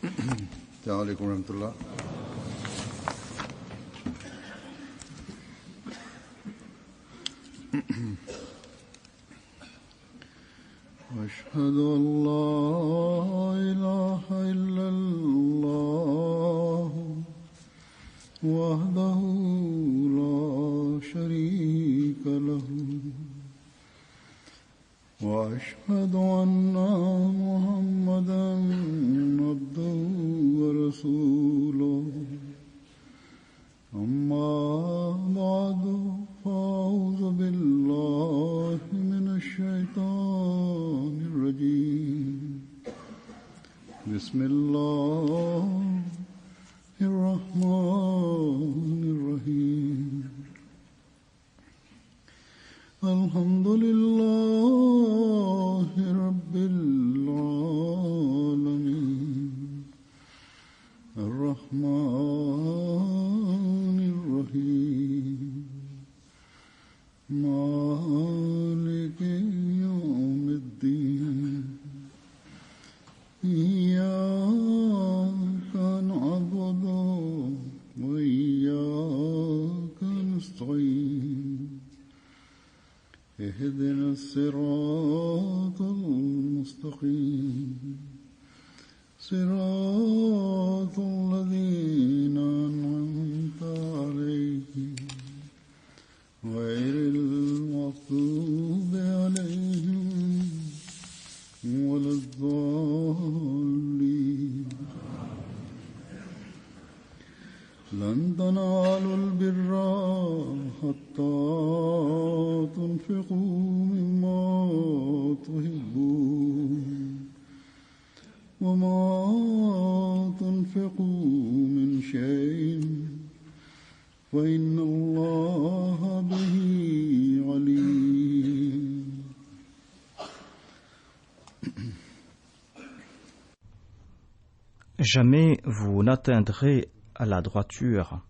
السلام عليكم ورحمة الله. أشهد أن لا إله إلا الله وحده لا شريك له وأشهد أن محمدا عبده ورسوله أما بعد فأعوذ بالله من الشيطان الرجيم بسم الله الرحمن الرحيم الحمد لله رب العالمين الرحمن الرحيم مالك يوم الدين إياك نعبد وإياك نستعين اهدنا الصراط المستقيم صراط الذين أنعمت عليهم غير المغضوب عليهم ولا الضالين لن تنالوا البر حتى تنفقوا مما تحبون وما تنفقوا من شيء فإن الله به عليم. Jamais vous n'atteindrez à la droiture,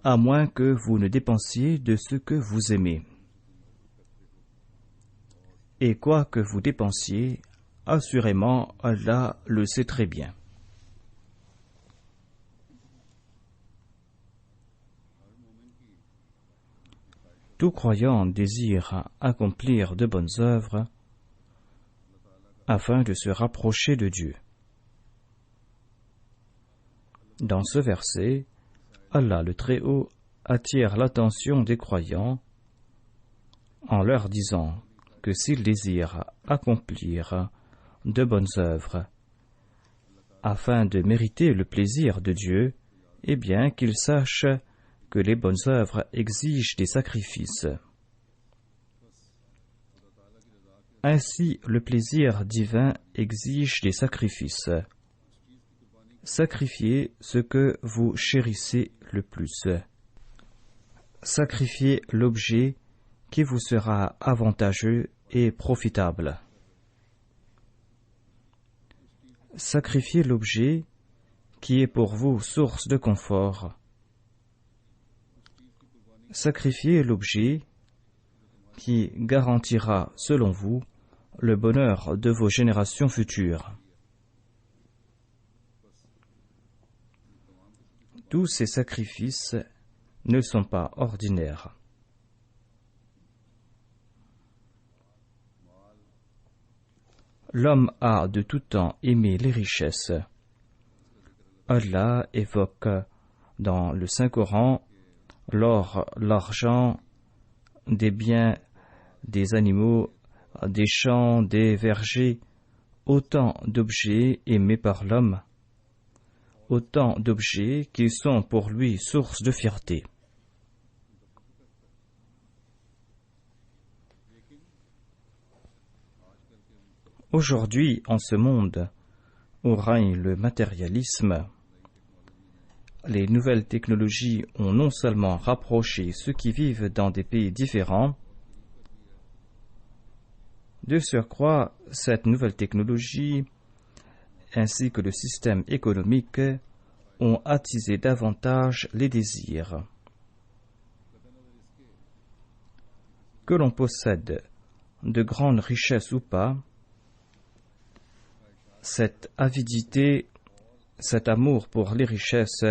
à moins que vous ne dépensiez de ce que vous aimez. Et quoi que vous dépensiez, assurément, Allah le sait très bien. Tout croyant désire accomplir de bonnes œuvres afin de se rapprocher de Dieu. Dans ce verset, Allah le Très-Haut attire l'attention des croyants en leur disant que s'ils désirent accomplir de bonnes œuvres afin de mériter le plaisir de Dieu, eh bien qu'ils sachent que les bonnes œuvres exigent des sacrifices. Ainsi, le plaisir divin exige des sacrifices. Sacrifiez ce que vous chérissez le plus. Sacrifiez l'objet qui vous sera avantageux et profitable. Sacrifiez l'objet qui est pour vous source de confort. Sacrifiez l'objet qui garantira, selon vous, le bonheur de vos générations futures. Tous ces sacrifices ne sont pas ordinaires. L'homme a de tout temps aimé les richesses. Allah évoque dans le Saint-Coran l'or, l'argent, des biens, des animaux, des champs, des vergers, autant d'objets aimés par l'homme, autant d'objets qui sont pour lui source de fierté. Aujourd'hui, en ce monde où règne le matérialisme, les nouvelles technologies ont non seulement rapproché ceux qui vivent dans des pays différents, de surcroît, cette nouvelle technologie ainsi que le système économique ont attisé davantage les désirs. Que l'on possède de grandes richesses ou pas, cette avidité cet amour pour les richesses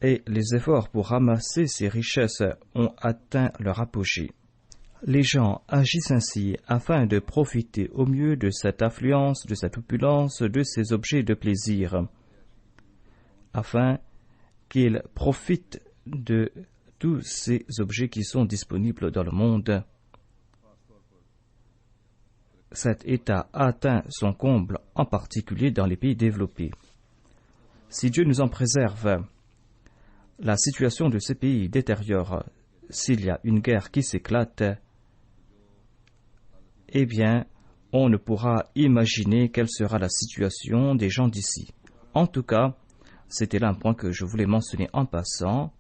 et les efforts pour ramasser ces richesses ont atteint leur apogée. Les gens agissent ainsi afin de profiter au mieux de cette affluence, de cette opulence, de ces objets de plaisir, afin qu'ils profitent de tous ces objets qui sont disponibles dans le monde. Cet état atteint son comble, en particulier dans les pays développés. Si Dieu nous en préserve, la situation de ces pays détériore. S'il y a une guerre qui s'éclate, eh bien, on ne pourra imaginer quelle sera la situation des gens d'ici. En tout cas, c'était là un point que je voulais mentionner en passant.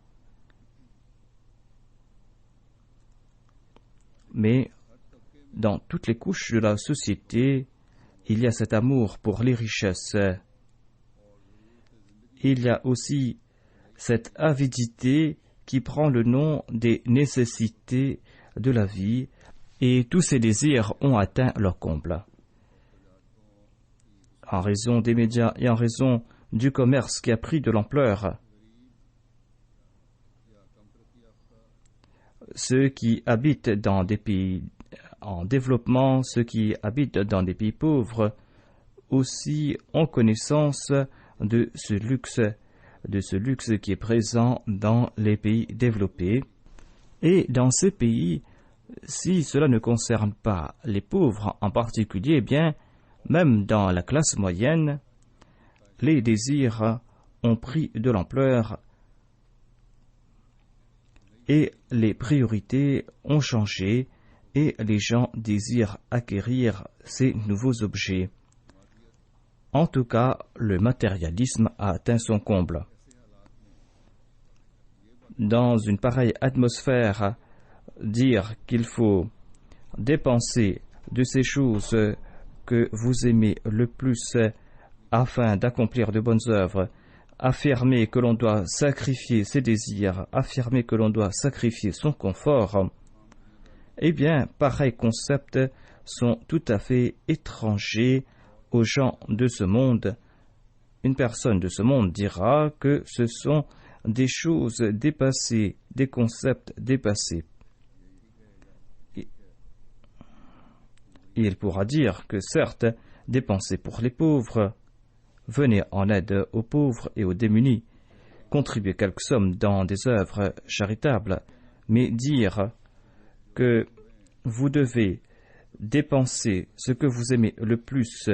Mais dans toutes les couches de la société, il y a cet amour pour les richesses. Il y a aussi cette avidité qui prend le nom des nécessités de la vie, et tous ces désirs ont atteint leur comble. En raison des médias et en raison du commerce qui a pris de l'ampleur, ceux qui habitent dans des pays en développement, ceux qui habitent dans des pays pauvres, aussi ont connaissance de ce luxe qui est présent dans les pays développés. Et dans ces pays, si cela ne concerne pas les pauvres en particulier, eh bien, même dans la classe moyenne, les désirs ont pris de l'ampleur et les priorités ont changé et les gens désirent acquérir ces nouveaux objets. En tout cas, le matérialisme a atteint son comble. Dans une pareille atmosphère, dire qu'il faut dépenser de ces choses que vous aimez le plus afin d'accomplir de bonnes œuvres, affirmer que l'on doit sacrifier ses désirs, affirmer que l'on doit sacrifier son confort, eh bien, pareils concepts sont tout à fait étrangers aux gens de ce monde. Une personne de ce monde dira que ce sont des choses dépassées, des concepts dépassés. Il pourra dire que certes, dépenser pour les pauvres, venez en aide aux pauvres et aux démunis, contribuer quelques sommes dans des œuvres charitables, mais dire que vous devez dépenser ce que vous aimez le plus,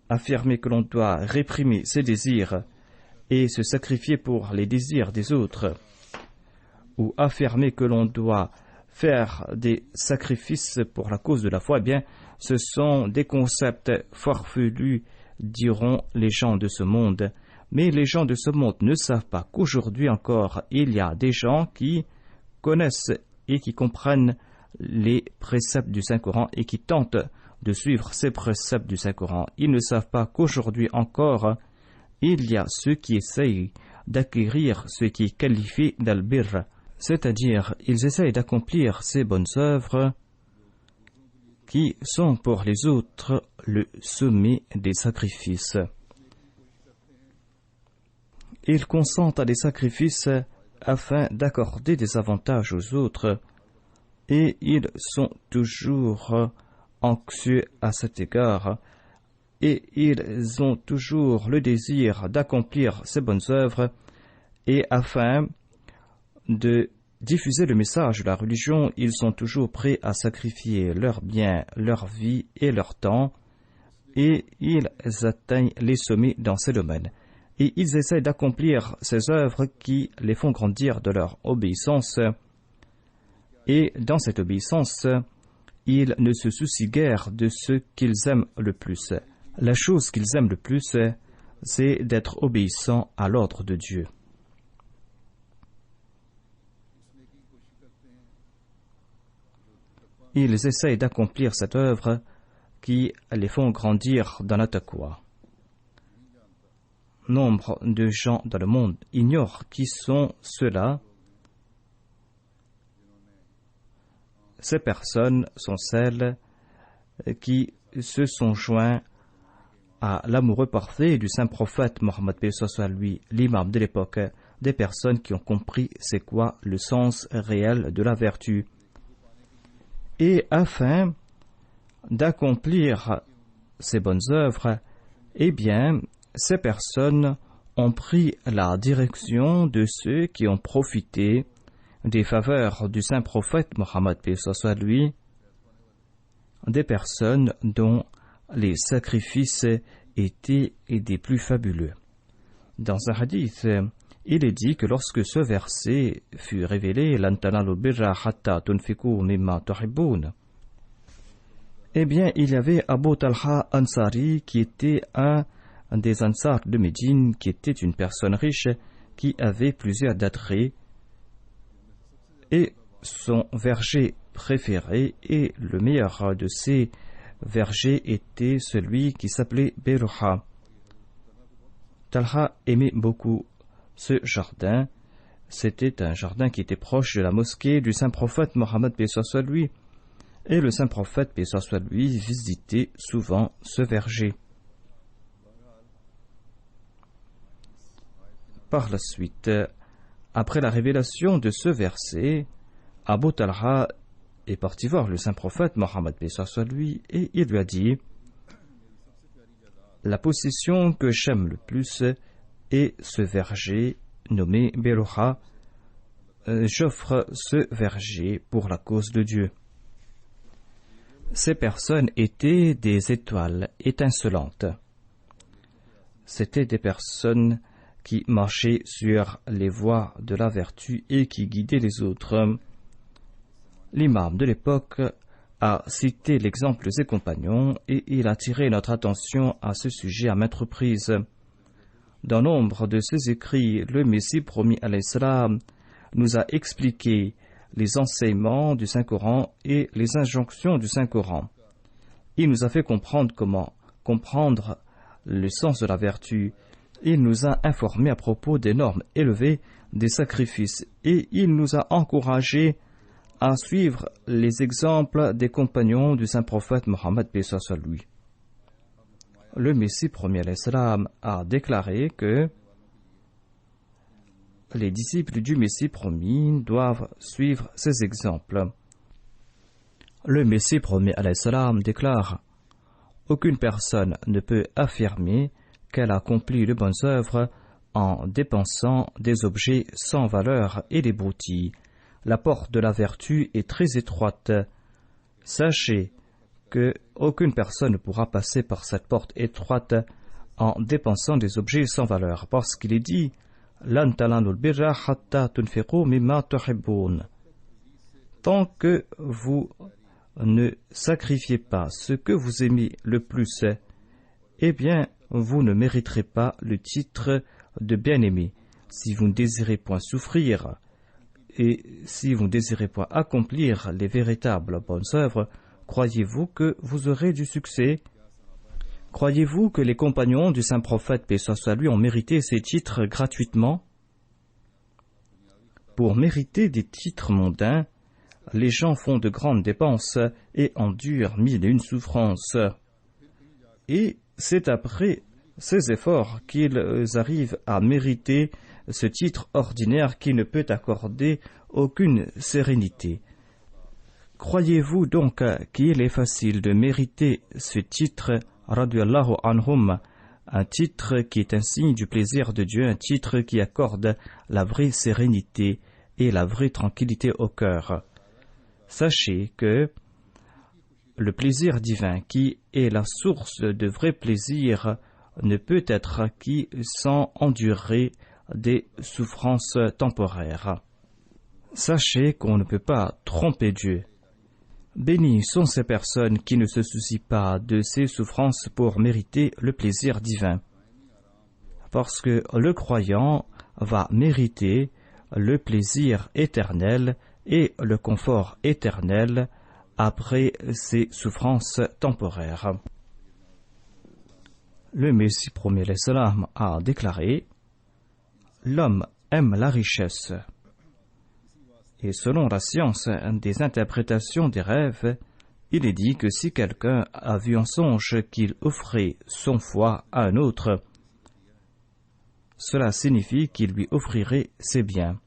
affirmer que l'on doit réprimer ses désirs et se sacrifier pour les désirs des autres, ou affirmer que l'on doit faire des sacrifices pour la cause de la foi, eh bien, ce sont des concepts farfelus, diront les gens de ce monde. Mais les gens de ce monde ne savent pas qu'aujourd'hui encore, il y a des gens qui connaissent et qui comprennent les préceptes du Saint-Coran et qui tentent de suivre ces préceptes du Saint-Coran. Ils ne savent pas qu'aujourd'hui encore, il y a ceux qui essayent d'acquérir ce qui est qualifié d'al-birr, c'est-à-dire ils essayent d'accomplir ces bonnes œuvres qui sont pour les autres le sommet des sacrifices. Ils consentent à des sacrifices afin d'accorder des avantages aux autres et ils sont toujours anxieux à cet égard et ils ont toujours le désir d'accomplir ces bonnes œuvres et afin de diffuser le message de la religion, ils sont toujours prêts à sacrifier leurs biens, leur vie et leur temps et ils atteignent les sommets dans ces domaines. Et ils essaient d'accomplir ces œuvres qui les font grandir de leur obéissance. Et dans cette obéissance, ils ne se soucient guère de ce qu'ils aiment le plus. La chose qu'ils aiment le plus, c'est d'être obéissants à l'ordre de Dieu. Ils essayent d'accomplir cette œuvre qui les font grandir dans la taqwa. Nombre de gens dans le monde ignorent qui sont ceux-là. Ces personnes sont celles qui se sont joints à l'amoureux parfait du saint prophète Mohammed paix soit lui, l'imam de l'époque, des personnes qui ont compris c'est quoi le sens réel de la vertu. Et afin d'accomplir ces bonnes œuvres, eh bien, ces personnes ont pris la direction de ceux qui ont profité des faveurs du saint prophète Mohammed paix soit lui, des personnes dont les sacrifices étaient des plus fabuleux. Dans un hadith, il est dit que lorsque ce verset fut révélé, Lan tanalu birra hatta tunfiqu mimma tuhibbun, eh bien, il y avait Abu Talha Ansari qui était un des Ansar de Médine, qui était une personne riche qui avait plusieurs attraits, et son verger préféré et le meilleur de ses vergers était celui qui s'appelait Beruha. Talha aimait beaucoup ce jardin. C'était un jardin qui était proche de la mosquée du saint prophète Mohammed paix soit lui, et le saint prophète paix soit lui visitait souvent ce verger. Par la suite, après la révélation de ce verset, Abu Talha est parti voir le saint prophète Mohammed paix soit lui, et il lui a dit: la possession que j'aime le plus est ce verger nommé Beruha. J'offre ce verger pour la cause de Dieu. Ces personnes étaient des étoiles étincelantes. C'étaient des personnes qui marchaient sur les voies de la vertu et qui guidaient les autres. L'imam de l'époque a cité l'exemple de ses compagnons et il a attiré notre attention à ce sujet à maintes reprises. Dans nombre de ses écrits, le Messie promis alayhi salam nous a expliqué les enseignements du Saint-Coran et les injonctions du Saint-Coran. Il nous a fait comprendre comment comprendre le sens de la vertu. Il nous a informé à propos des normes élevées des sacrifices et il nous a encouragés à suivre les exemples des compagnons du saint prophète Mohammed paix soit lui. Le Messie premier alayhi salam a déclaré que les disciples du Messie promis doivent suivre ces exemples. Le Messie premier alayhi salam déclare: aucune personne ne peut affirmer qu'elle accomplit de bonnes œuvres en dépensant des objets sans valeur et des broutilles. La porte de la vertu est très étroite. Sachez que aucune personne ne pourra passer par cette porte étroite en dépensant des objets sans valeur, parce qu'il est dit: Lan talanul birra hatta tunfiqu mimma tuhibbun. Tant que vous ne sacrifiez pas ce que vous aimez le plus, eh bien, vous ne mériterez pas le titre de bien-aimé. Si vous ne désirez point souffrir et si vous ne désirez point accomplir les véritables bonnes œuvres, croyez-vous que vous aurez du succès? Croyez-vous que les compagnons du saint prophète paix soit lui ont mérité ces titres gratuitement? Pour mériter des titres mondains, les gens font de grandes dépenses et endurent mille et une souffrances. Et c'est après ces efforts qu'ils arrivent à mériter ce titre ordinaire qui ne peut accorder aucune sérénité. Croyez-vous donc qu'il est facile de mériter ce titre radiyallahu anhum, un titre qui est un signe du plaisir de Dieu, un titre qui accorde la vraie sérénité et la vraie tranquillité au cœur? Sachez que le plaisir divin, qui est la source de vrai plaisir, ne peut être acquis sans endurer des souffrances temporaires. Sachez qu'on ne peut pas tromper Dieu. Bénis sont ces personnes qui ne se soucient pas de ces souffrances pour mériter le plaisir divin. Parce que le croyant va mériter le plaisir éternel et le confort éternel après ces souffrances temporaires. Le Messie premier alayhi salam a déclaré: l'homme aime la richesse. Et selon la science des interprétations des rêves, Il est dit que si quelqu'un a vu en songe qu'il offrait son foie à un autre, cela signifie qu'il lui offrirait ses biens.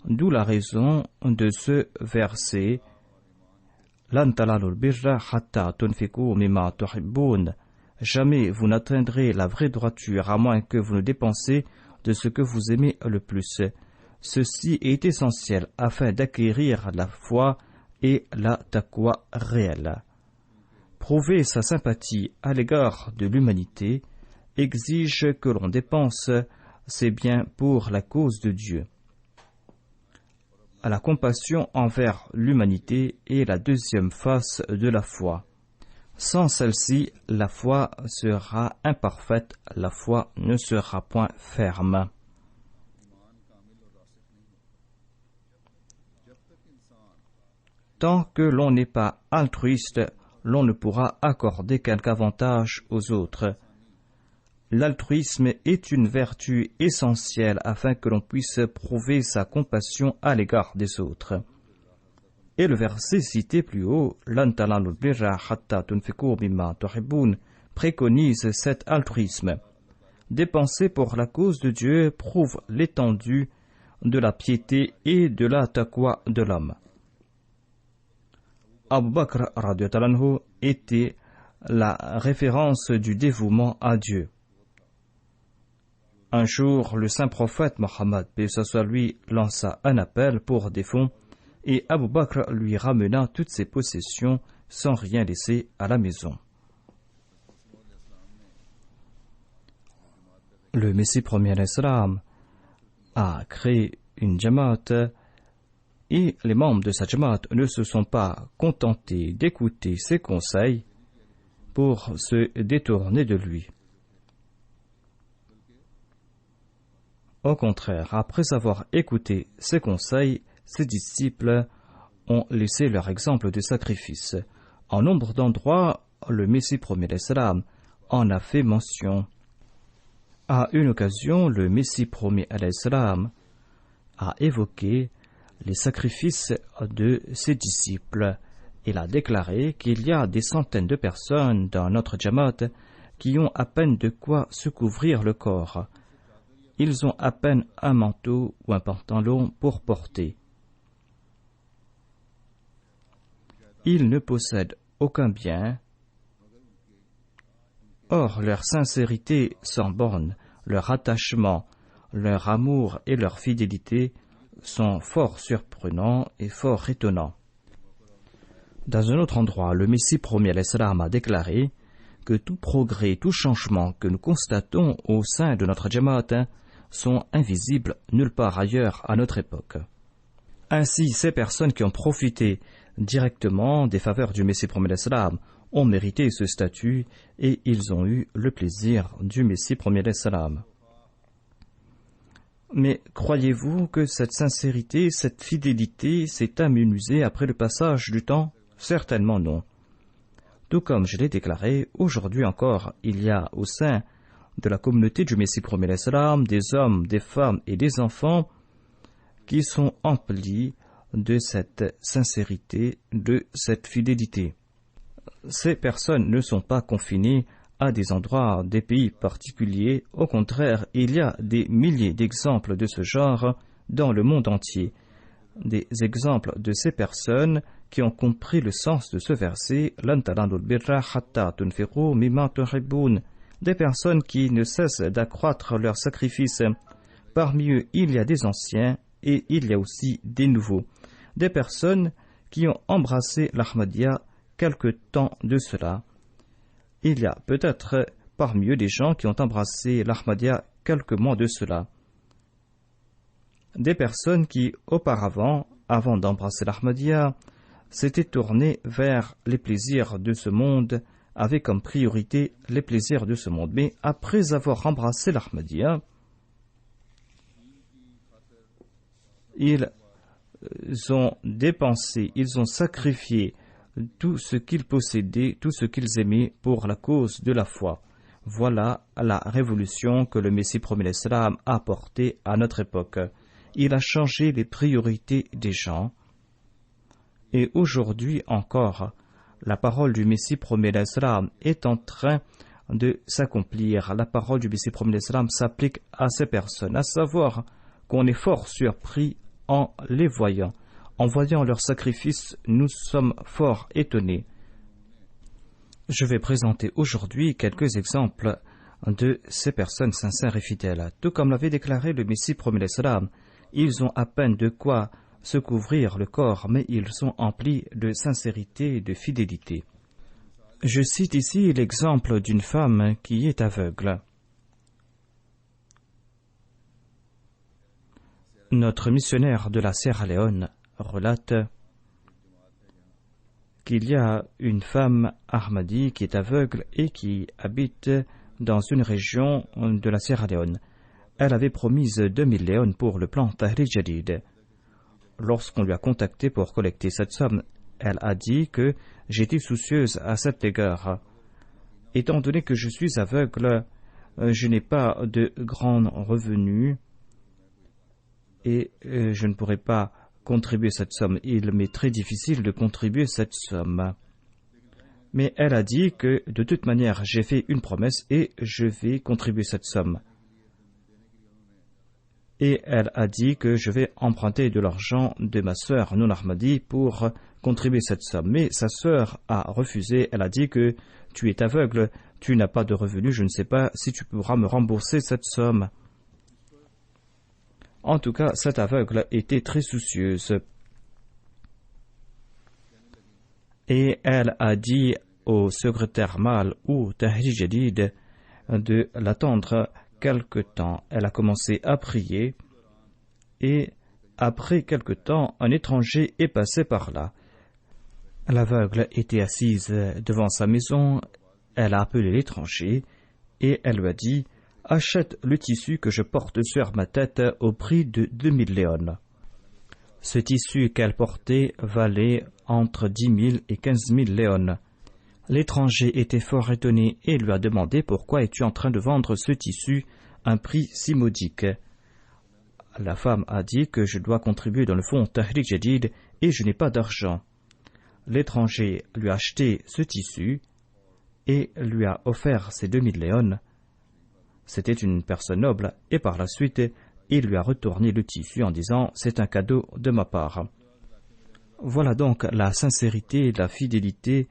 D'où la raison de ce verset Lan talalul birra hatta tunfiqu mimma tuhibbun. Jamais vous n'atteindrez la vraie droiture à moins que vous ne dépensez de ce que vous aimez le plus. Ceci est essentiel afin d'acquérir la foi et la taqwa réelle. Prouver sa sympathie à l'égard de l'humanité exige que l'on dépense ses biens pour la cause de Dieu. La compassion envers l'humanité est la deuxième face de la foi. Sans celle-ci, la foi sera imparfaite, la foi ne sera point ferme. Tant que l'on n'est pas altruiste, l'on ne pourra accorder quelque avantage aux autres. L'altruisme est une vertu essentielle afin que l'on puisse prouver sa compassion à l'égard des autres. Et le verset cité plus haut, Lan talalul birra hatta tunfiqu mimma tuhibbun, préconise cet altruisme. Dépenser pour la cause de Dieu prouve l'étendue de la piété et de la taqwa de l'homme. Abu Bakr radiyallahu anhu était la référence du dévouement à Dieu. Un jour, le saint prophète Mohammed, paix soit lui, lança un appel pour des fonds et Abu Bakr lui ramena toutes ses possessions sans rien laisser à la maison. Le Messie premier d'Islam a créé une jamaat et les membres de cette jamaat ne se sont pas contentés d'écouter ses conseils pour se détourner de lui. Au contraire, après avoir écouté ses conseils, ses disciples ont laissé leur exemple de sacrifice. En nombre d'endroits, le Messie premier d'Islam en a fait mention. À une occasion, le Messie premier d'Islam a évoqué les sacrifices de ses disciples. Il a déclaré qu'il y a des centaines de personnes dans notre jamaat qui ont à peine de quoi se couvrir le corps. Ils ont à peine un manteau ou un pantalon pour porter. Ils ne possèdent aucun bien. Or, leur sincérité sans borne, leur attachement, leur amour et leur fidélité sont fort surprenants et fort étonnants. Dans un autre endroit, le Messie premier d'Islam a déclaré que tout progrès, tout changement que nous constatons au sein de notre jamaat sont invisibles nulle part ailleurs à notre époque. Ainsi, ces personnes qui ont profité directement des faveurs du Messie premier d'Islam ont mérité ce statut et ils ont eu le plaisir du Messie premier d'Islam. Mais croyez-vous que cette sincérité, cette fidélité s'est amenuisée après le passage du temps? Certainement non. Tout comme je l'ai déclaré, aujourd'hui encore, il y a au sein de la communauté du Messie premier d'Islam des hommes, des femmes et des enfants qui sont emplis de cette sincérité, de cette fidélité. Ces personnes ne sont pas confinées à des endroits, des pays particuliers. Au contraire, il y a des milliers d'exemples de ce genre dans le monde entier. Des exemples de ces personnes qui ont compris le sens de ce verset, Lan talalul birra hatta tunfiqu mimma tuhibbun. Des personnes qui ne cessent d'accroître leurs sacrifices. Parmi eux, il y a des anciens et il y a aussi des nouveaux. Des personnes qui ont embrassé l'Ahmadiyya quelque temps de cela. Il y a peut-être parmi eux des gens qui ont embrassé l'Ahmadiyya quelques mois de cela. Des personnes qui, auparavant, avant d'embrasser l'Ahmadiyya, s'étaient tournées vers les plaisirs de ce monde, avaient comme priorité les plaisirs de ce monde. Mais après avoir embrassé l'Ahmadiyya, ils ont dépensé, ils ont sacrifié tout ce qu'ils possédaient, tout ce qu'ils aimaient pour la cause de la foi. Voilà la révolution que le Messie premier d'Islam a apportée à notre époque. Il a changé les priorités des gens. Et aujourd'hui encore, La parole du Messie promet l'Islam est en train de s'accomplir. La parole du Messie promet l'Islam s'applique à ces personnes, à savoir qu'on est fort surpris en les voyant. En voyant leur sacrifice, nous sommes fort étonnés. Je vais présenter aujourd'hui quelques exemples de ces personnes sincères et fidèles. Tout comme l'avait déclaré le Messie promet l'Islam, ils ont à peine de quoi se couvrir le corps, mais ils sont emplis de sincérité et de fidélité. Je cite ici l'exemple d'une femme qui est aveugle. Notre missionnaire de la Sierra Leone relate qu'il y a une femme Ahmadi qui est aveugle et qui habite dans une région de la Sierra Leone. Elle avait promis 2000 léones pour le plan Tahrir Jadid. Lorsqu'on lui a contacté pour collecter cette somme, elle a dit que j'étais soucieuse à cet égard. Étant donné que je suis aveugle, je n'ai pas de grands revenus et je ne pourrai pas contribuer cette somme. Il m'est très difficile de contribuer cette somme. Mais elle a dit que de toute manière, j'ai fait une promesse et je vais contribuer cette somme. Et elle a dit que je vais emprunter de l'argent de ma sœur non Ahmadi pour contribuer cette somme. Mais sa sœur a refusé. Elle a dit que tu es aveugle, tu n'as pas de revenus, je ne sais pas si tu pourras me rembourser cette somme. En tout cas, cette aveugle était très soucieuse. Et elle a dit au secrétaire mâle ou Tahrir Jadid de l'attendre quelque temps. Elle a commencé à prier et après quelque temps, un étranger est passé par là. L'aveugle était assise devant sa maison. Elle a appelé l'étranger et elle lui a dit: achète le tissu que je porte sur ma tête au prix de 2000 léones. Ce tissu qu'elle portait valait entre 10 000 et 15 000 léones. L'étranger était fort étonné et lui a demandé: pourquoi es-tu en train de vendre ce tissu à un prix si modique? La femme a dit que je dois contribuer dans le fonds Tahrir Jadid et je n'ai pas d'argent. L'étranger lui a acheté ce tissu et lui a offert ses 2000 léones. C'était une personne noble et par la suite, il lui a retourné le tissu en disant: c'est un cadeau de ma part. Voilà donc la sincérité et la fidélité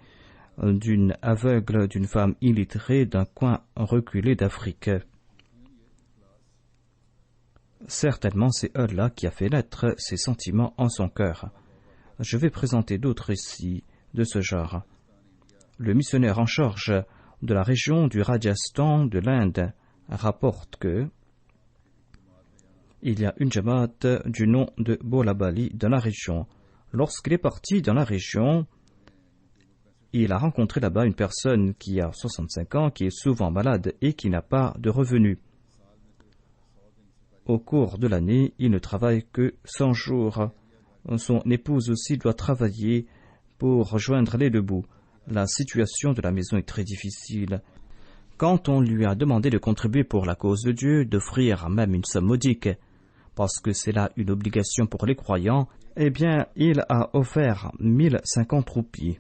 d'une aveugle, d'une femme illettrée d'un coin reculé d'Afrique. Certainement, c'est Allah qui a fait naître ces sentiments en son cœur. Je vais présenter d'autres récits de ce genre. Le missionnaire en charge de la région du Rajasthan de l'Inde rapporte que il y a une jamaat du nom de Bolabali dans la région. Lorsqu'il est parti dans la région, il a rencontré là-bas une personne qui a 65 ans, qui est souvent malade et qui n'a pas de revenus. Au cours de l'année, il ne travaille que 100 jours. Son épouse aussi doit travailler pour joindre les deux bouts. La situation de la maison est très difficile. Quand on lui a demandé de contribuer pour la cause de Dieu, d'offrir même une somme modique, parce que c'est là une obligation pour les croyants, eh bien, il a offert 1050 roupies.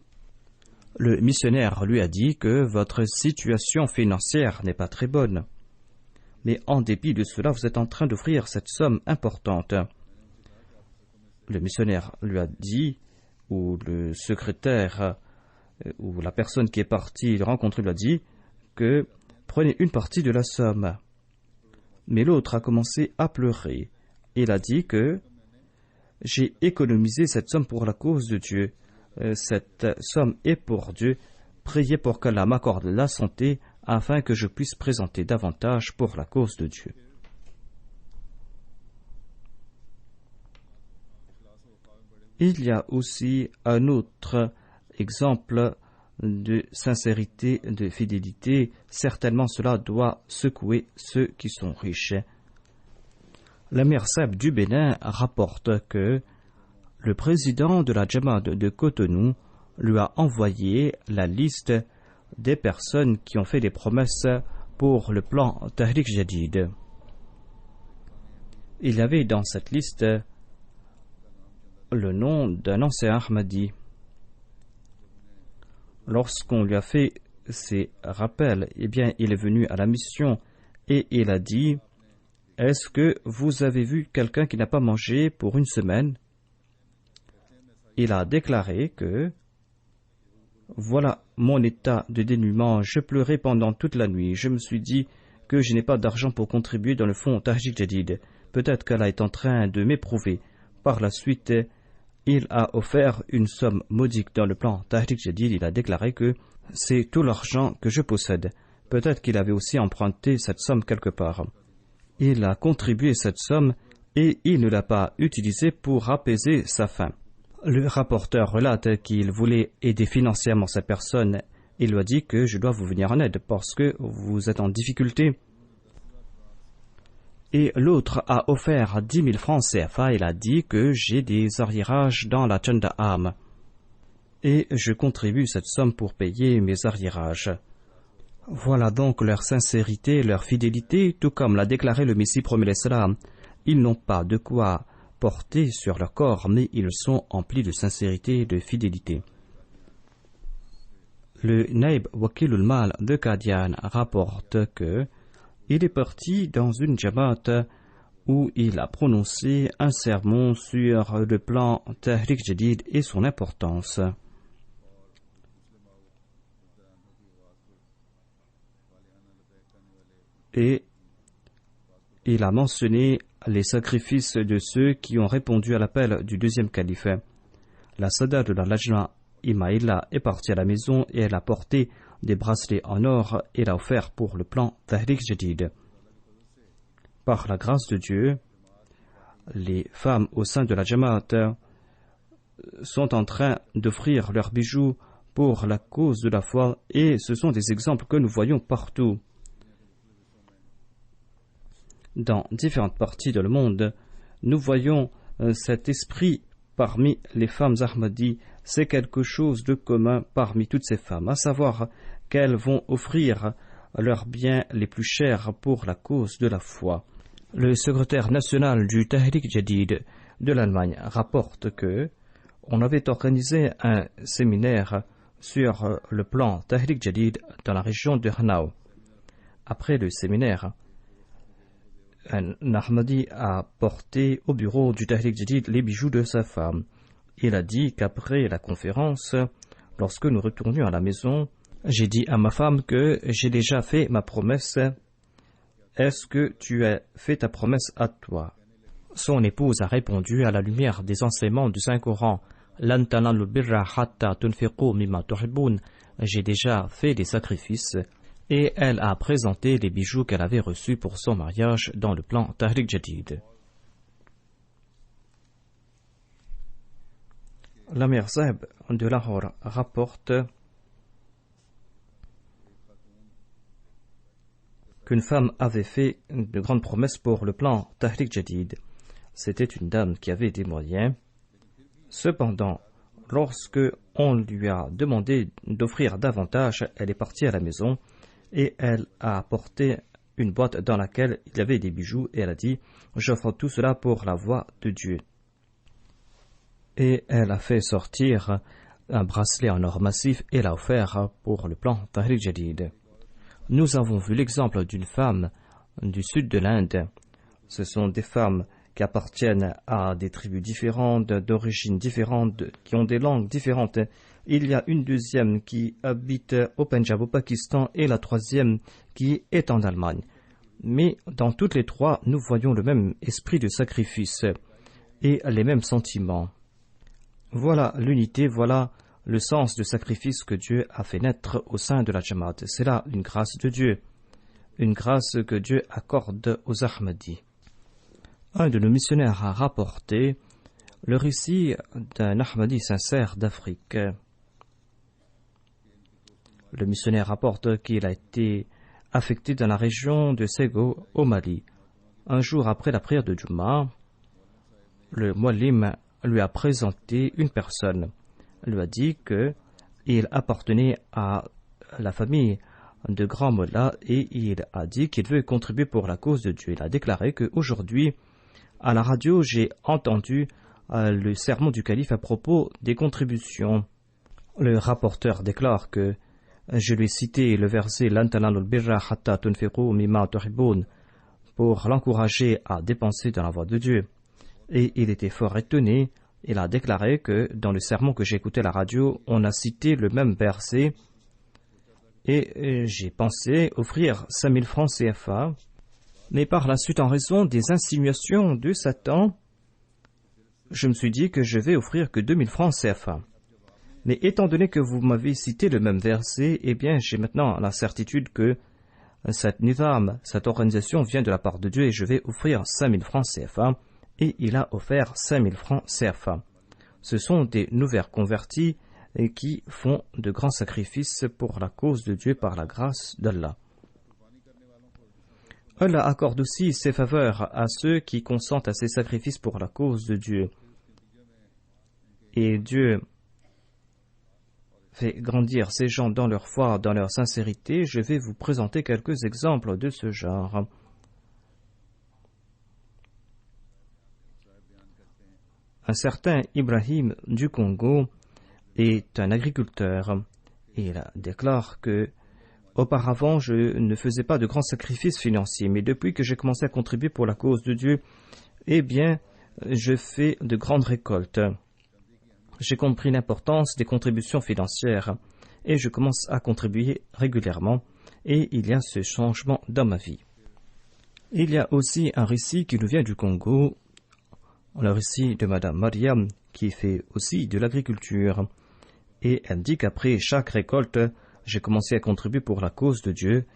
Le missionnaire lui a dit que votre situation financière n'est pas très bonne. Mais en dépit de cela, vous êtes en train d'offrir cette somme importante. Le missionnaire lui a dit, ou le secrétaire, ou la personne qui est partie le rencontrer lui a dit, que prenez une partie de la somme. Mais l'autre a commencé à pleurer. Il a dit que j'ai économisé cette somme pour la cause de Dieu. Cette somme est pour Dieu. Priez pour qu'Allah m'accorde la santé afin que je puisse présenter davantage pour la cause de Dieu. Il y a aussi un autre exemple de sincérité, de fidélité. Certainement cela doit secouer ceux qui sont riches. L'Amir Sahib du Bénin rapporte que le président de la Jamaat de Cotonou lui a envoyé la liste des personnes qui ont fait des promesses pour le plan Tahrir Jadid. Il y avait dans cette liste le nom d'un ancien Ahmadi. lorsqu'on lui a fait ces rappels, eh bien, il est venu à la mission et il a dit: est-ce que vous avez vu quelqu'un qui n'a pas mangé pour une semaine? Il a déclaré que voilà mon état de dénuement, je pleurais pendant toute la nuit, je me suis dit que je n'ai pas d'argent pour contribuer dans le fonds Tahrik Jadid. Peut-être qu'Allah est en train de m'éprouver. Par la suite, il a offert une somme modique dans le plan Tahrik Jadid. Il a déclaré que c'est tout l'argent que je possède. Peut-être qu'il avait aussi emprunté cette somme quelque part. Il a contribué cette somme et il ne l'a pas utilisée pour apaiser sa faim. Le rapporteur relate qu'il voulait aider financièrement cette personne. Il lui a dit que je dois vous venir en aide parce que vous êtes en difficulté. Et l'autre a offert 10 000 francs CFA. Il a dit que j'ai des arriérages dans la Chanda Am. Et je contribue cette somme pour payer mes arriérages. Voilà donc leur sincérité, leur fidélité, tout comme l'a déclaré le Messie promet l'Islam. Ils n'ont pas de quoi porter sur leur corps, mais ils sont emplis de sincérité et de fidélité. Le Naib Wakilul Mal de Qadian rapporte que il est parti dans une jamaat où il a prononcé un sermon sur le plan Tahrik Jadid et son importance. Et il a mentionné les sacrifices de ceux qui ont répondu à l'appel du deuxième calife. La Sada de la Lajna Imaïla est partie à la maison et elle a porté des bracelets en or et l'a offert pour le plan Tahrik Jadid. Par la grâce de Dieu, les femmes au sein de la Jamaat sont en train d'offrir leurs bijoux pour la cause de la foi et ce sont des exemples que nous voyons partout. Dans différentes parties du monde, nous voyons cet esprit parmi les femmes Ahmadis. C'est quelque chose de commun parmi toutes ces femmes, à savoir qu'elles vont offrir leurs biens les plus chers pour la cause de la foi. Le secrétaire national du Tahrik Jadid de l'Allemagne rapporte que on avait organisé un séminaire sur le plan Tahrik Jadid dans la région de Hanau. Après le séminaire, un Ahmadi a porté au bureau du Tahrik Jadid les bijoux de sa femme. Il a dit qu'après la conférence, lorsque nous retournions à la maison, j'ai dit à ma femme que j'ai déjà fait ma promesse. Est-ce que tu as fait ta promesse à toi? Son épouse a répondu à la lumière des enseignements du Saint-Coran: Lan tanalul birra hatta tunfiqu mimma tuhibbun. J'ai déjà fait des sacrifices. Et elle a présenté les bijoux qu'elle avait reçus pour son mariage dans le plan Tahrik Jadid. L'Amir Zaheb de Lahore rapporte qu'une femme avait fait de grandes promesses pour le plan Tahrik Jadid. C'était une dame qui avait des moyens. Cependant, lorsque on lui a demandé d'offrir davantage, elle est partie à la maison et elle a apporté une boîte dans laquelle il y avait des bijoux et elle a dit: j'offre tout cela pour la voie de Dieu. Et elle a fait sortir un bracelet en or massif et l'a offert pour le plan Tahrik Jadid. Nous avons vu l'exemple d'une femme du sud de l'Inde. Ce sont des femmes qui appartiennent à des tribus différentes, d'origines différentes, qui ont des langues différentes. Il y a une deuxième qui habite au Pendjab, au Pakistan, et la troisième qui est en Allemagne. Mais dans toutes les trois, nous voyons le même esprit de sacrifice et les mêmes sentiments. Voilà l'unité, voilà le sens de sacrifice que Dieu a fait naître au sein de la Jamaat. C'est là une grâce de Dieu, une grâce que Dieu accorde aux Ahmadis. Un de nos missionnaires a rapporté le récit d'un Ahmadi sincère d'Afrique. Le missionnaire rapporte qu'il a été affecté dans la région de Sego, au Mali. Un jour après la prière de Juma, le Muallim lui a présenté une personne. Il lui a dit qu'il appartenait à la famille de grands mollahs et il a dit qu'il veut contribuer pour la cause de Dieu. Il a déclaré qu'aujourd'hui, à la radio, j'ai entendu le sermon du calife à propos des contributions. Le rapporteur déclare que je lui ai cité le verset Lan tanalul birra hatta tunfiqu mimma tuhibbun pour l'encourager à dépenser dans la voie de Dieu. Et il était fort étonné. Il a déclaré que dans le sermon que j'ai écouté à la radio, on a cité le même verset et j'ai pensé offrir 5000 francs CFA. Mais par la suite, en raison des insinuations de Satan, je me suis dit que je vais offrir que 2000 francs CFA. Mais étant donné que vous m'avez cité le même verset, eh bien, j'ai maintenant la certitude que cette nizam, cette organisation vient de la part de Dieu et je vais offrir 5000 francs CFA. Et il a offert 5000 francs CFA. Ce sont des nouveaux convertis qui font de grands sacrifices pour la cause de Dieu par la grâce d'Allah. Allah accorde aussi ses faveurs à ceux qui consentent à ces sacrifices pour la cause de Dieu. Et Dieu fait grandir ces gens dans leur foi, dans leur sincérité. Je vais vous présenter quelques exemples de ce genre. Un certain Ibrahim du Congo est un agriculteur. Il déclare que auparavant, je ne faisais pas de grands sacrifices financiers, mais depuis que j'ai commencé à contribuer pour la cause de Dieu, eh bien, je fais de grandes récoltes. J'ai compris l'importance des contributions financières et je commence à contribuer régulièrement et il y a ce changement dans ma vie. Il y a aussi un récit qui nous vient du Congo, le récit de Madame Mariam qui fait aussi de l'agriculture et elle dit qu'après chaque récolte, j'ai commencé à contribuer pour la cause de Dieu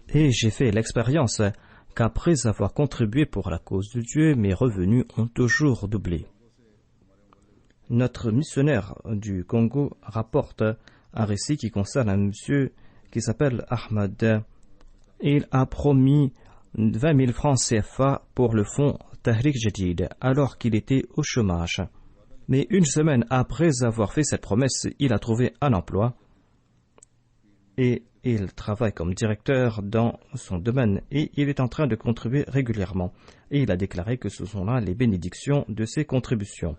et j'ai fait l'expérience qu'après avoir contribué pour la cause de Dieu, mes revenus ont toujours doublé. Notre missionnaire du Congo rapporte un récit qui concerne un monsieur qui s'appelle Ahmad. Il a promis 20 000 francs CFA pour le fonds Tahrik Jadid alors qu'il était au chômage. Mais une semaine après avoir fait cette promesse, il a trouvé un emploi et il travaille comme directeur dans son domaine et il est en train de contribuer régulièrement. Et il a déclaré que ce sont là les bénédictions de ses contributions.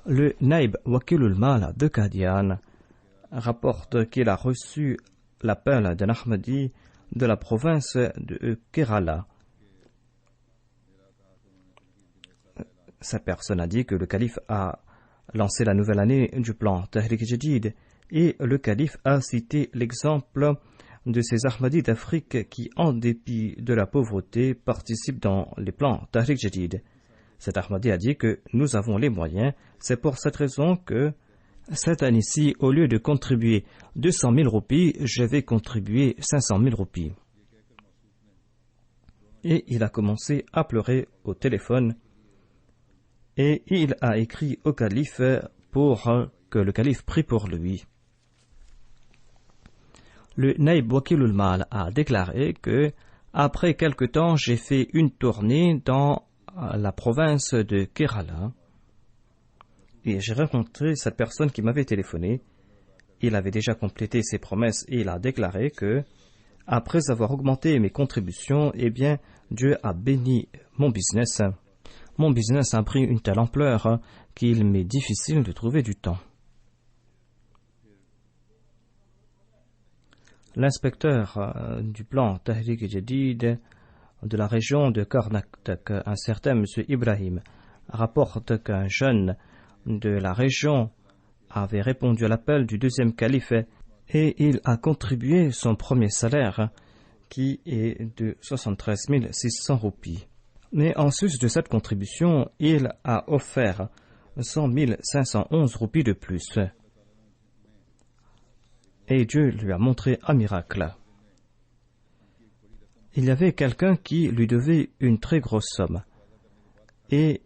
Le Naïb Wakilul Mal de Qadian rapporte qu'il a reçu l'appel d'un Ahmadi de la province de Kerala. Sa personne a dit que le calife a lancé la nouvelle année du plan Tahrik Jadid et le calife a cité l'exemple de ces Ahmadis d'Afrique qui, en dépit de la pauvreté, participent dans les plans Tahrik Jadid. Cet Ahmadi a dit que nous avons les moyens, c'est pour cette raison que cette année-ci, au lieu de contribuer 200 000 roupies, je vais contribuer 500 000 roupies. Et il a commencé à pleurer au téléphone et il a écrit au calife pour que le calife prie pour lui. Le Naïb Wakilul Mal a déclaré que après quelque temps, j'ai fait une tournée dans la province de Kerala et j'ai rencontré cette personne qui m'avait téléphoné. Il avait déjà complété ses promesses et il a déclaré que après avoir augmenté mes contributions, eh bien, Dieu a béni mon business. Mon business a pris une telle ampleur qu'il m'est difficile de trouver du temps. L'inspecteur du plan Tahrik Jadid de la région de Karnatak, un certain M. Ibrahim, rapporte qu'un jeune de la région avait répondu à l'appel du deuxième calife et il a contribué son premier salaire qui est de 73 600 roupies. Mais en sus de cette contribution, il a offert 100 511 roupies de plus. Et Dieu lui a montré un miracle. Il y avait quelqu'un qui lui devait une très grosse somme. Et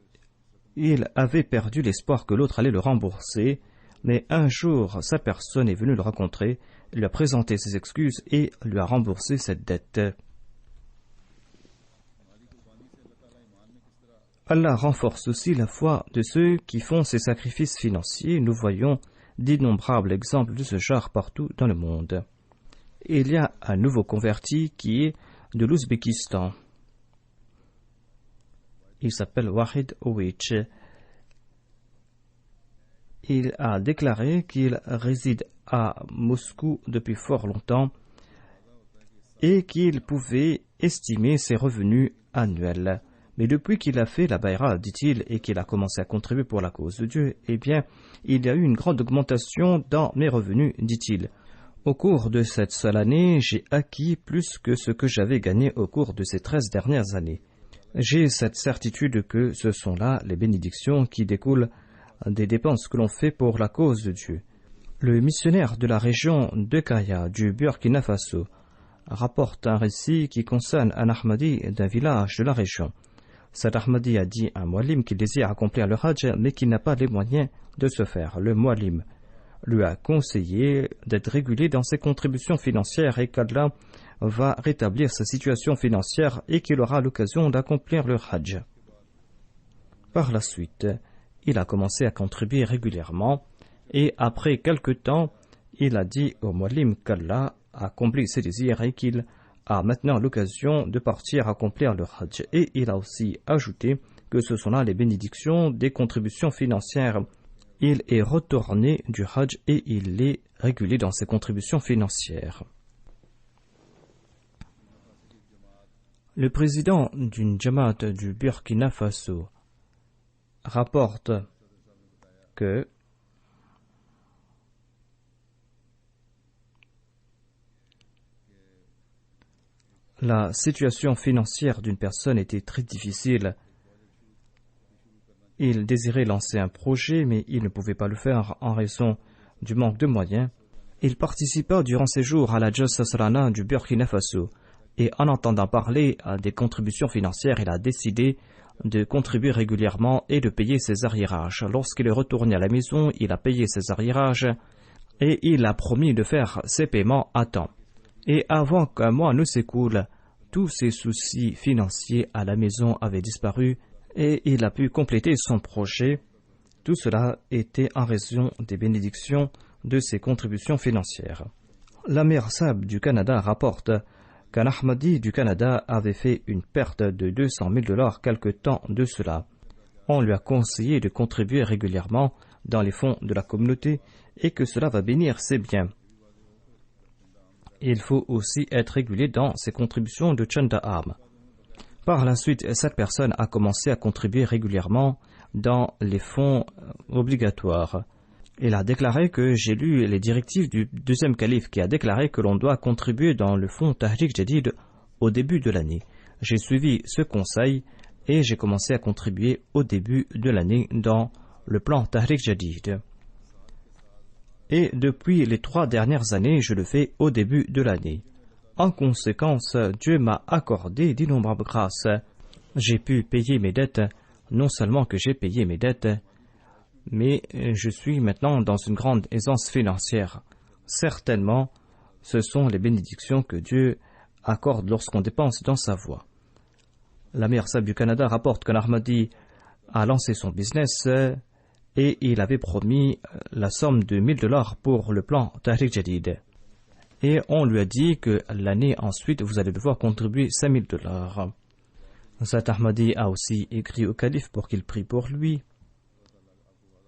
il avait perdu l'espoir que l'autre allait le rembourser. Mais un jour, sa personne est venue le rencontrer, lui a présenté ses excuses et lui a remboursé cette dette. Allah renforce aussi la foi de ceux qui font ces sacrifices financiers. Nous voyons d'innombrables exemples de ce genre partout dans le monde. Il y a un nouveau converti qui est de l'Ouzbékistan. Il s'appelle Wahid Owich. Il a déclaré qu'il réside à Moscou depuis fort longtemps et qu'il pouvait estimer ses revenus annuels. Mais depuis qu'il a fait la bayra, dit-il, et qu'il a commencé à contribuer pour la cause de Dieu, eh bien, il y a eu une grande augmentation dans mes revenus, dit-il. Au cours de cette seule année, j'ai acquis plus que ce que j'avais gagné au cours de ces 13 dernières années. J'ai cette certitude que ce sont là les bénédictions qui découlent des dépenses que l'on fait pour la cause de Dieu. Le missionnaire de la région de Kaya, du Burkina Faso, rapporte un récit qui concerne un Ahmadi d'un village de la région. Cet Ahmadi a dit à un muallim qu'il désire accomplir le Hajj, mais qu'il n'a pas les moyens de se faire. Le muallim lui a conseillé d'être régulier dans ses contributions financières et qu'Allah va rétablir sa situation financière et qu'il aura l'occasion d'accomplir le Hajj. Par la suite, il a commencé à contribuer régulièrement et après quelque temps, il a dit au muallim qu'Allah a accompli ses désirs et qu'il a maintenant l'occasion de partir accomplir le Hajj. Et il a aussi ajouté que ce sont là les bénédictions des contributions financières. Il est retourné du Hajj et il est régulier dans ses contributions financières. Le président d'une Jamaat du Burkina Faso rapporte que la situation financière d'une personne était très difficile. Il désirait lancer un projet, mais il ne pouvait pas le faire en raison du manque de moyens. Il participa durant ses jours à la Jalsa Salana du Burkina Faso, et en entendant parler des contributions financières, il a décidé de contribuer régulièrement et de payer ses arriérages. Lorsqu'il est retourné à la maison, il a payé ses arriérages et il a promis de faire ses paiements à temps. Et avant qu'un mois ne s'écoule, tous ses soucis financiers à la maison avaient disparu et il a pu compléter son projet. Tout cela était en raison des bénédictions de ses contributions financières. L'Amir Sab du Canada rapporte qu'un Ahmadi du Canada avait fait une perte de $200,000 quelque temps de cela. On lui a conseillé de contribuer régulièrement dans les fonds de la communauté et que cela va bénir ses biens. Il faut aussi être régulier dans ses contributions de Chanda'am. Par la suite, cette personne a commencé à contribuer régulièrement dans les fonds obligatoires. Il a déclaré que j'ai lu les directives du deuxième calife qui a déclaré que l'on doit contribuer dans le fonds Tahrik Jadid au début de l'année. J'ai suivi ce conseil et j'ai commencé à contribuer au début de l'année dans le plan Tahrik Jadid. Et depuis les 3 dernières années, je le fais au début de l'année. En conséquence, Dieu m'a accordé d'innombrables grâces. J'ai pu payer mes dettes, non seulement que j'ai payé mes dettes, mais je suis maintenant dans une grande aisance financière. Certainement, ce sont les bénédictions que Dieu accorde lorsqu'on dépense dans sa voie. L'Amir Sab du Canada rapporte qu'un Ahmadi a lancé son business et il avait promis la somme de $1,000 pour le plan Tahrik Jadid. Et on lui a dit que l'année ensuite, vous allez devoir contribuer $5,000. Cet Ahmadi a aussi écrit au calife pour qu'il prie pour lui,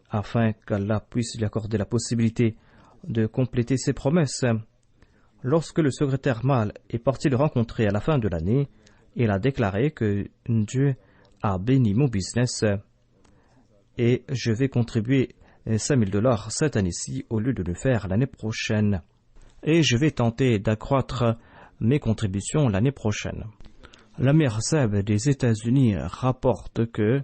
afin qu'Allah puisse lui accorder la possibilité de compléter ses promesses. Lorsque le secrétaire mâle est parti le rencontrer à la fin de l'année, il a déclaré que Dieu a béni mon business et je vais contribuer $5,000 cette année-ci au lieu de le faire l'année prochaine. Et je vais tenter d'accroître mes contributions l'année prochaine. L'Amir Sab des États-Unis rapporte que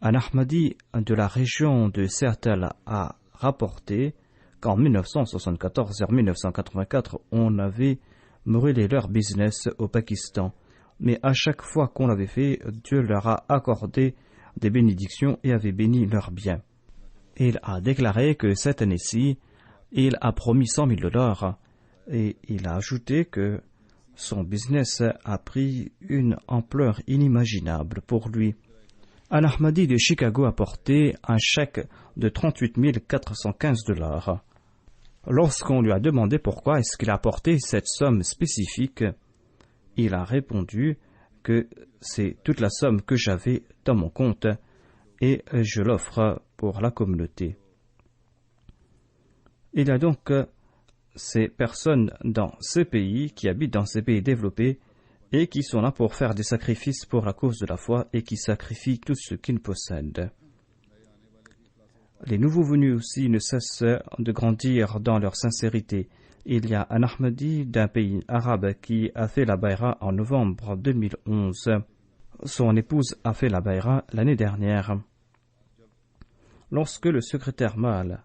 un Ahmadi de la région de Seattle a rapporté qu'en 1974 et 1984, on avait brûlé leur business au Pakistan. Mais à chaque fois qu'on l'avait fait, Dieu leur a accordé des bénédictions et avait béni leurs biens. Il a déclaré que cette année-ci, il a promis $100,000 et il a ajouté que son business a pris une ampleur inimaginable pour lui. Un Ahmadi de Chicago a porté un chèque de $38,415. Lorsqu'on lui a demandé pourquoi est-ce qu'il a apporté cette somme spécifique, il a répondu que c'est toute la somme que j'avais dans mon compte et je l'offre pour la communauté. Il y a donc ces personnes dans ces pays, qui habitent dans ces pays développés, et qui sont là pour faire des sacrifices pour la cause de la foi et qui sacrifient tout ce qu'ils possèdent. Les nouveaux venus aussi ne cessent de grandir dans leur sincérité. Il y a un Ahmadi d'un pays arabe qui a fait la Bayra en novembre 2011. Son épouse a fait la Bayra l'année dernière. Lorsque le secrétaire mâle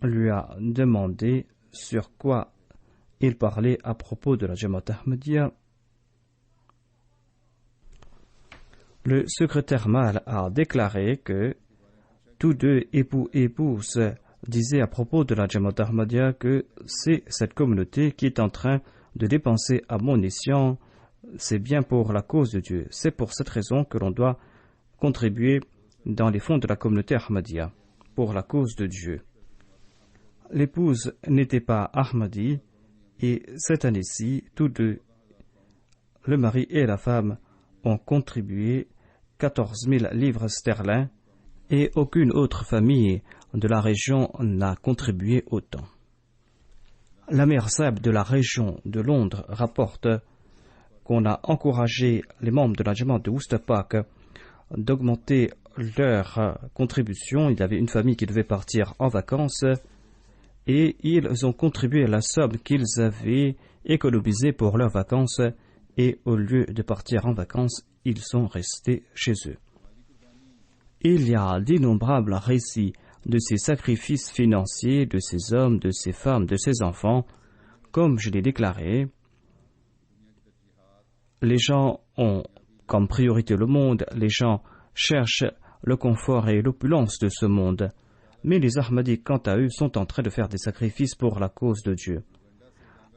lui a demandé sur quoi il parlait à propos de la Jamaat Ahmadiyya, le secrétaire mâle a déclaré que tous deux époux et épouses disaient à propos de la Jamaat Ahmadiyya que c'est cette communauté qui est en train de dépenser à bon escient, c'est bien pour la cause de Dieu. C'est pour cette raison que l'on doit contribuer dans les fonds de la communauté Ahmadiyya, pour la cause de Dieu. L'épouse n'était pas Ahmadi, et cette année-ci, tous deux, le mari et la femme, ont contribué 14 000 livres sterling, et aucune autre famille de la région n'a contribué autant. L'Amir Saab de la région de Londres rapporte qu'on a encouragé les membres de la Jamaat de Worcester Park d'augmenter leur contribution. Il y avait une famille qui devait partir en vacances et ils ont contribué à la somme qu'ils avaient économisée pour leurs vacances et au lieu de partir en vacances, ils sont restés chez eux. Il y a d'innombrables récits de ces sacrifices financiers de ces hommes, de ces femmes, de ces enfants. Comme je l'ai déclaré, les gens ont comme priorité le monde, les gens cherchent le confort et l'opulence de ce monde. Mais les Ahmadis, quant à eux, sont en train de faire des sacrifices pour la cause de Dieu.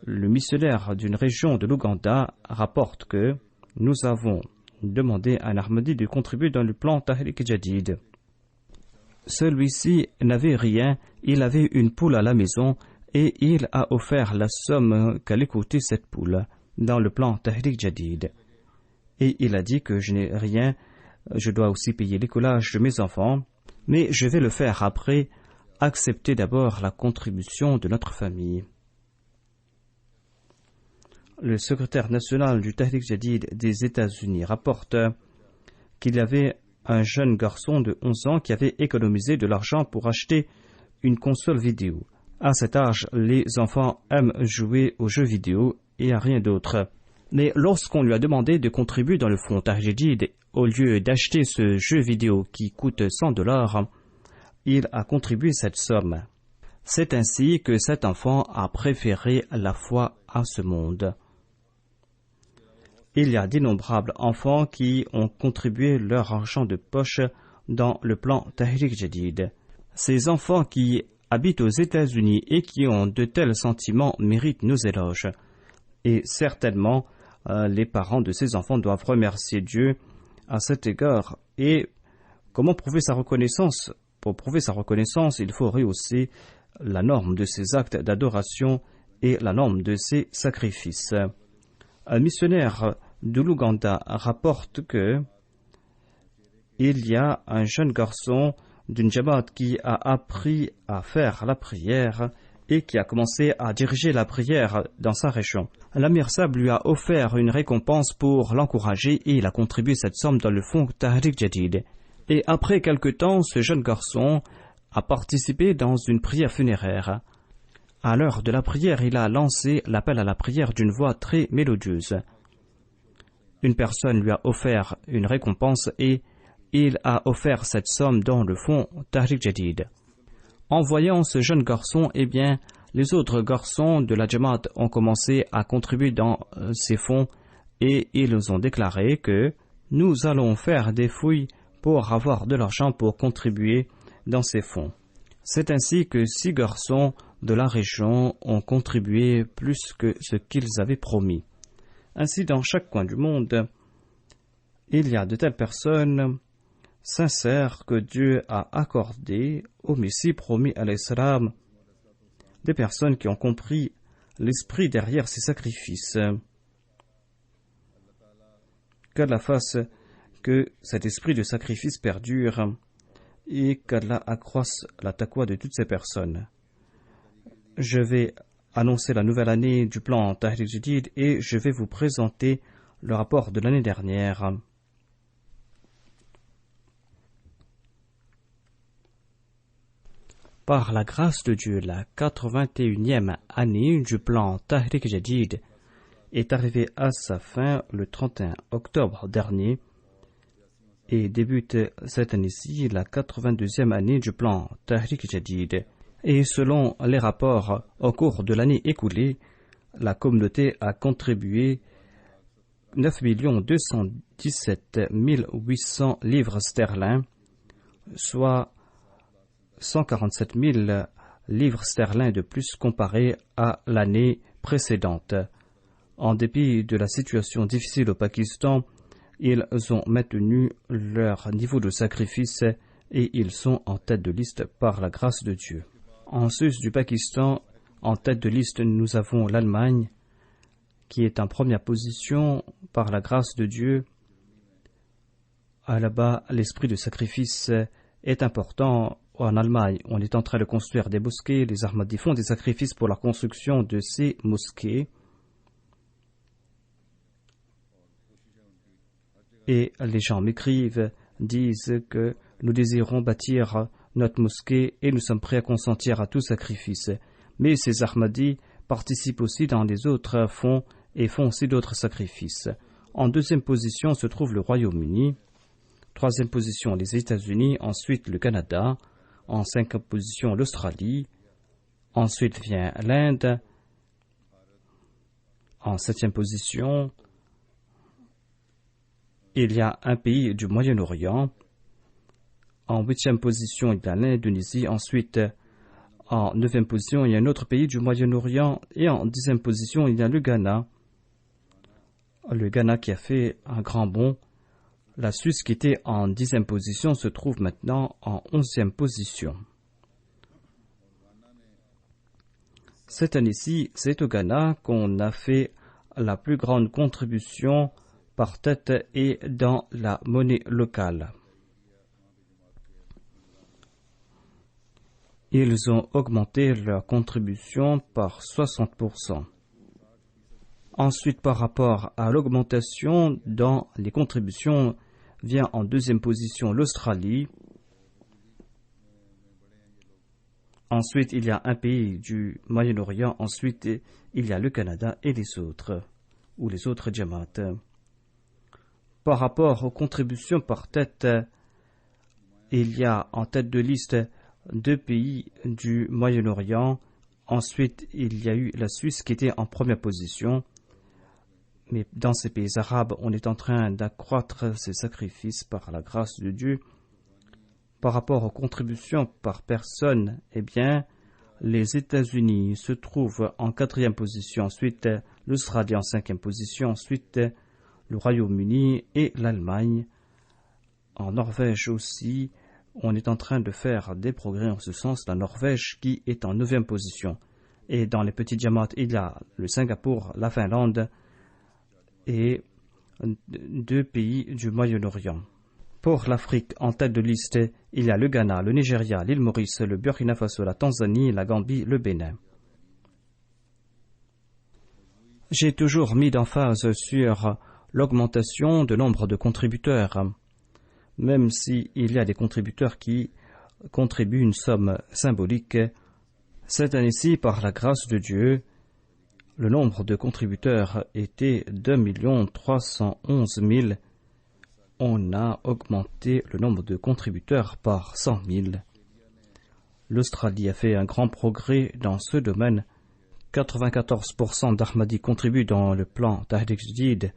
Le missionnaire d'une région de l'Ouganda rapporte que nous avons demandé à un Ahmadi de contribuer dans le plan Tahrik Jadid. Celui-ci n'avait rien, il avait une poule à la maison et il a offert la somme qu'allait coûter cette poule dans le plan Tahrik Jadid. Et il a dit que je n'ai rien, je dois aussi payer l'écolage de mes enfants, mais je vais le faire après, accepter d'abord la contribution de notre famille. Le secrétaire national du Tahrik Jadid des États-Unis rapporte qu'il y avait un jeune garçon de 11 ans qui avait économisé de l'argent pour acheter une console vidéo. À cet âge, les enfants aiment jouer aux jeux vidéo et à rien d'autre. Mais lorsqu'on lui a demandé de contribuer dans le fonds Tahrik Jadid, au lieu d'acheter ce jeu vidéo qui coûte $100, il a contribué cette somme. C'est ainsi que cet enfant a préféré la foi à ce monde. Il y a d'innombrables enfants qui ont contribué leur argent de poche dans le plan Tahrik Jadid. Ces enfants qui habitent aux États-Unis et qui ont de tels sentiments méritent nos éloges. Et certainement, les parents de ces enfants doivent remercier Dieu à cet égard. Et comment prouver sa reconnaissance? Pour prouver sa reconnaissance, il faut rehausser la norme de ses actes d'adoration et la norme de ses sacrifices. Un missionnaire de l'Ouganda rapporte que il y a un jeune garçon d'une Jamaat qui a appris à faire la prière et qui a commencé à diriger la prière dans sa région. L'Amir Saab lui a offert une récompense pour l'encourager et il a contribué cette somme dans le fonds Tahrik Jadid. Et après quelque temps, ce jeune garçon a participé dans une prière funéraire. À l'heure de la prière, il a lancé l'appel à la prière d'une voix très mélodieuse. Une personne lui a offert une récompense et il a offert cette somme dans le fonds Tahrik Jadid. En voyant ce jeune garçon, les autres garçons de la Jamaat ont commencé à contribuer dans ces fonds et ils ont déclaré que nous allons faire des fouilles pour avoir de l'argent pour contribuer dans ces fonds. C'est ainsi que 6 garçons de la région ont contribué plus que ce qu'ils avaient promis. Ainsi, dans chaque coin du monde, il y a de telles personnes sincères que Dieu a accordé au Messie promis à l'Islam, des personnes qui ont compris l'esprit derrière ces sacrifices. Qu'Allah fasse que cet esprit de sacrifice perdure et qu'Allah accroisse la taqwa de toutes ces personnes. Je vais annoncer la nouvelle année du plan Tahrik Jadid et je vais vous présenter le rapport de l'année dernière. Par la grâce de Dieu, la 81e année du plan Tahrik Jadid est arrivée à sa fin le 31 octobre dernier et débute cette année-ci la 82e année du plan Tahrik Jadid. Et selon les rapports, au cours de l'année écoulée, la communauté a contribué 9 217 800 livres sterling, soit 147 000 livres sterling de plus comparé à l'année précédente. En dépit de la situation difficile au Pakistan, ils ont maintenu leur niveau de sacrifice et ils sont en tête de liste par la grâce de Dieu. En sus du Pakistan, en tête de liste, nous avons l'Allemagne qui est en première position par la grâce de Dieu. Là-bas, l'esprit de sacrifice est important. En Allemagne, on est en train de construire des mosquées. Les Ahmadis font des sacrifices pour la construction de ces mosquées. Et les gens m'écrivent, disent que nous désirons bâtir notre mosquée et nous sommes prêts à consentir à tout sacrifice. Mais ces Ahmadis participent aussi dans les autres fonds et font aussi d'autres sacrifices. En deuxième position se trouve le Royaume-Uni. Troisième position, les États-Unis. Ensuite, le Canada. En cinquième position, l'Australie. Ensuite vient l'Inde. En septième position, il y a un pays du Moyen-Orient. En huitième position, il y a l'Indonésie. Ensuite, en neuvième position, il y a un autre pays du Moyen-Orient. Et en dixième position, il y a le Ghana. Le Ghana qui a fait un grand bond. La Suisse qui était en dixième position se trouve maintenant en onzième position. Cette année-ci, c'est au Ghana qu'on a fait la plus grande contribution par tête et dans la monnaie locale. Ils ont augmenté leur contribution par 60%. Ensuite, par rapport à l'augmentation dans les contributions, vient en deuxième position l'Australie. Ensuite, il y a un pays du Moyen-Orient. Ensuite, il y a le Canada et les autres, ou les autres Jamaat. Par rapport aux contributions par tête, il y a en tête de liste 2 pays du Moyen-Orient. Ensuite, il y a eu la Suisse qui était en première position. Mais dans ces pays arabes, on est en train d'accroître ces sacrifices par la grâce de Dieu. Par rapport aux contributions par personne, eh bien, les États-Unis se trouvent en 4e position. Ensuite, l'Australie en 5e position. Ensuite, le Royaume-Uni et l'Allemagne. En Norvège aussi, on est en train de faire des progrès en ce sens. La Norvège qui est en 9e position. Et dans les petits diamants, il y a le Singapour, la Finlande et 2 pays du Moyen-Orient. Pour l'Afrique, en tête de liste, il y a le Ghana, le Nigeria, l'île Maurice, le Burkina Faso, la Tanzanie, la Gambie, le Bénin. J'ai toujours mis d'emphase sur l'augmentation du nombre de contributeurs, même s'il y a des contributeurs qui contribuent une somme symbolique. Cette année-ci, par la grâce de Dieu, le nombre de contributeurs était 2 311 000. On a augmenté le nombre de contributeurs par 100 000. L'Australie a fait un grand progrès dans ce domaine. 94% d'Ahmadis contribuent dans le plan Tahrik Jadid.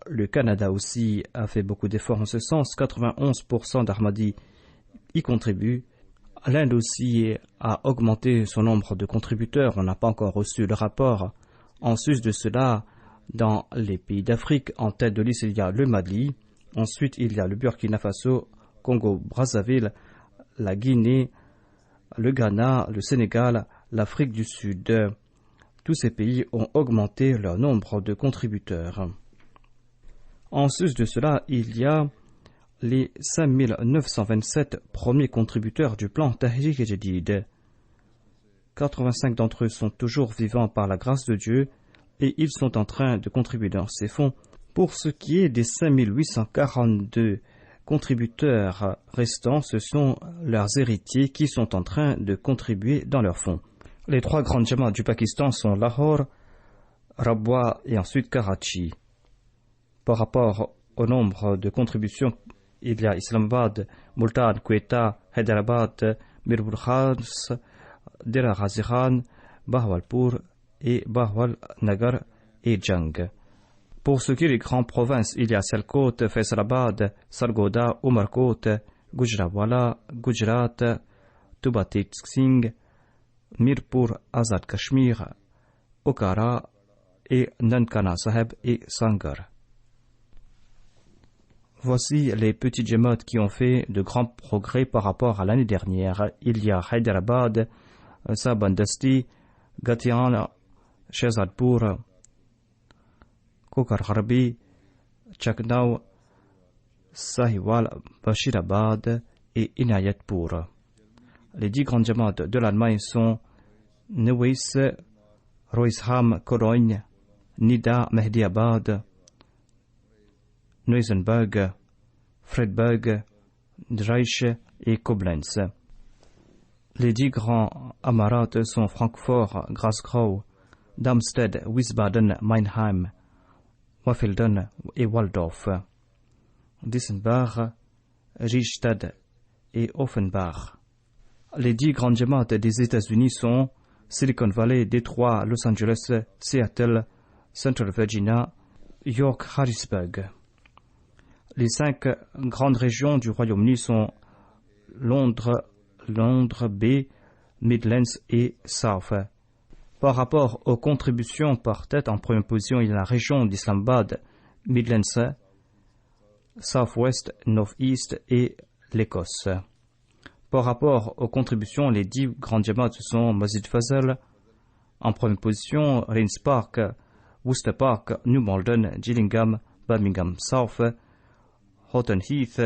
Le Canada aussi a fait beaucoup d'efforts en ce sens. 91% d'Ahmadis y contribuent. L'Inde aussi a augmenté son nombre de contributeurs. On n'a pas encore reçu le rapport. En sus de cela, dans les pays d'Afrique, en tête de liste, il y a le Mali. Ensuite, il y a le Burkina Faso, Congo-Brazzaville, la Guinée, le Ghana, le Sénégal, l'Afrique du Sud. Tous ces pays ont augmenté leur nombre de contributeurs. En sus de cela, il y a les 5927 premiers contributeurs du plan Tahrik Jadid. 85 d'entre eux sont toujours vivants par la grâce de Dieu et ils sont en train de contribuer dans ces fonds. Pour ce qui est des 5842 contributeurs restants, ce sont leurs héritiers qui sont en train de contribuer dans leurs fonds. Les 3 grandes jamas du Pakistan sont Lahore, Rabwa et ensuite Karachi. Par rapport au nombre de contributions, il y a Islamabad, Multan, Quetta, Hyderabad, Mirbul Khas, Dera Ghazi Khan, Bahawalpur et Bahawal Nagar et Jang. Pour ce qui est des grandes provinces, il y a Sialkot, Faisalabad, Sargodha, Umarkot, Gujranwala, Gujarat, Tubatit Singh, Mirpur, Azad Kashmir, Okara et Nankana Sahib et Sangar. Voici les petits jamaats qui ont fait de grands progrès par rapport à l'année dernière. Il y a Hyderabad, Sabandasti, Gatiana, Shahzadpur, Kokar Harbi, Chaknau, Sahiwal, Bashirabad et Inayatpur. Les 10 grandes jamaats de l'Allemagne sont Neuwies, Roisham, Cologne, Nida, Mehdiabad, Neusenberg, Fredberg, Dreich et Koblenz. Les 10 grands amarats sont Francfort, Grasgau, Darmstadt, Wiesbaden, Meinheim, Waffelden et Waldorf, Dissenbach, Riedstadt et Offenbach. Les 10 grandes jamaats des États-Unis sont Silicon Valley, Détroit, Los Angeles, Seattle, Central Virginia, York, Harrisburg. Les 5 grandes régions du Royaume-Uni sont Londres B, Midlands et South. Par rapport aux contributions par tête, en première position, il y a la région d'Islamabad, Midlands, Southwest, North-East et l'Écosse. Par rapport aux contributions, les 10 grandes jamaats sont Masjid Fazal, en première position, Raynes Park, Worcester Park, New Malden, Gillingham, Birmingham South, Houghton Heath,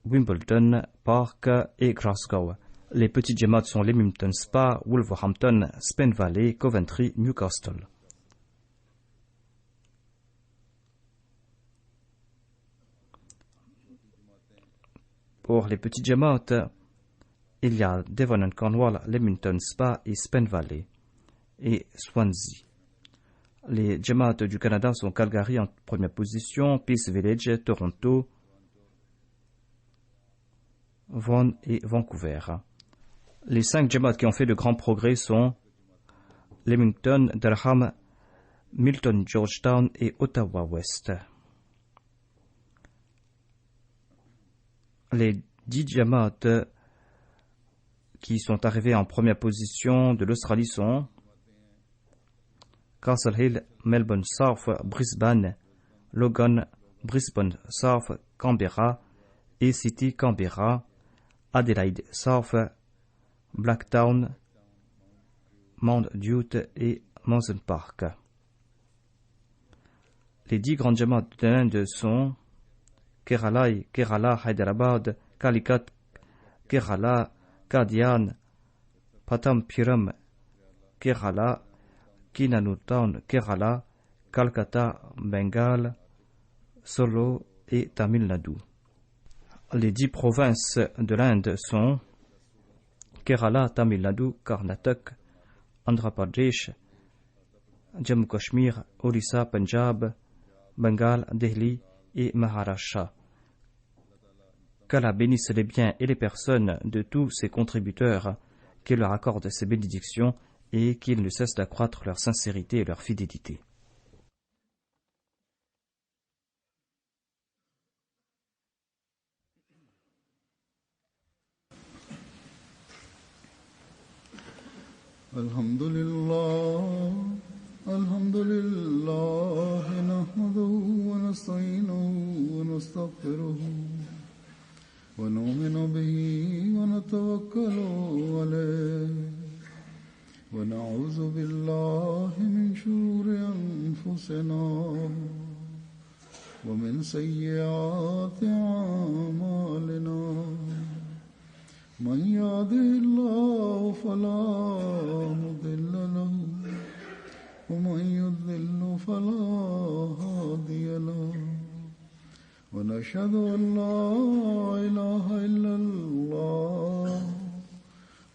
Wimbledon Park et Glasgow. Les petits jamaats sont Leamington Spa, Wolverhampton, Spen Valley, Coventry, Newcastle. Pour les petits jamaats, il y a Devon and Cornwall, Leamington Spa et Spen Valley et Swansea. Les jamaats du Canada sont Calgary en première position, Peace Village, Toronto, Vaughan et Vancouver. Les 5 jamaats qui ont fait de grands progrès sont Leamington, Durham, Milton, Georgetown et Ottawa-Ouest. Les 10 jamaats qui sont arrivés en première position de l'Australie sont Castle Hill, Melbourne South, Brisbane, Logan, Brisbane South, Canberra, A-City, Canberra, Adelaide South, Blacktown, Mount Dude et Mawson Park. Les 10 grandes jamaats de l'Inde sont Kerala, Hyderabad, Calicut, Kerala, Kadian, Patampiram, Kerala, Kinanur Town, Kerala, Calcutta, Bengale, Solo et Tamil Nadu. Les 10 provinces de l'Inde sont Kerala, Tamil Nadu, Karnataka, Andhra Pradesh, Jammu Kashmir, Orissa, Punjab, Bengale, Delhi et Maharashtra. Qu'Allah bénisse les biens et les personnes de tous ces contributeurs, qu'il leur accorde ses bénédictions et qu'ils ne cessent d'accroître leur sincérité et leur fidélité. Alhamdulillah, nahmaduhu wa nasta'inuhu wa nastaghfiruhu wa nu'minu bihi wa natawakkalu alayhi wa na'udhu billahi min shururi anfusina ومن سيئات أعمالنا من يهده الله فلا مضل له ومن يضلل فلا هادي له ونشهد أن لا إله إلا الله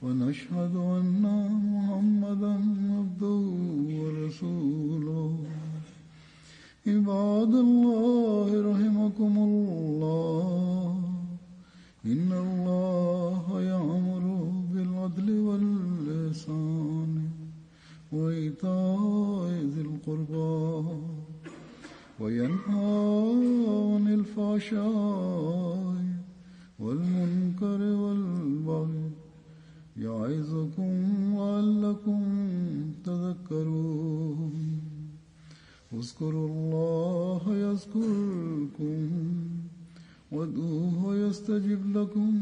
ونشهد أن محمدا عبده ورسوله عباد الله رحمكم الله إن الله يأمر بالعدل والإحسان وإيتاء ذي القربى وينهى عن الفحشاء والمنكر والبغي يعظكم لعلكم تذكرون اذكروا الله يذكركم وادعوه يستجب لكم